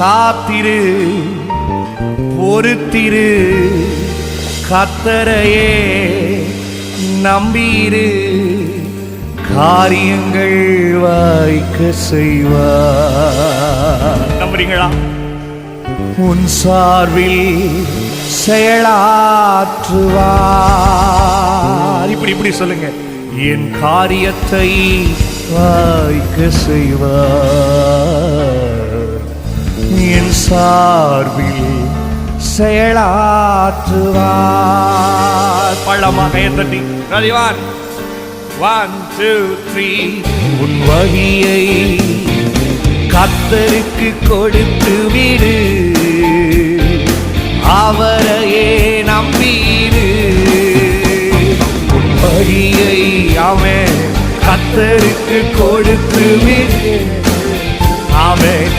காத்திரு, பொறுத்திரு, கர்த்தரையே நம்பியிரு, காரியங்கள் வாய்க்க செய்வார். நம்புறீங்களா? உன் சார்பில் செயலாற்றுவார். இப்படி சொல்லுங்க, என் காரியத்தை வாய்க்க செய்வார், என் சார்பில் செயலாற்றுவார். பள்ளமாக தட்டி ரதிவான் 1 2 3. உன் வழியை கர்த்தருக்கு கொடுத்து விடு, அவரையே நம்பிடு. உன் வழியை அவன் கர்த்தருக்கு கொடுத்து விடு, அவன்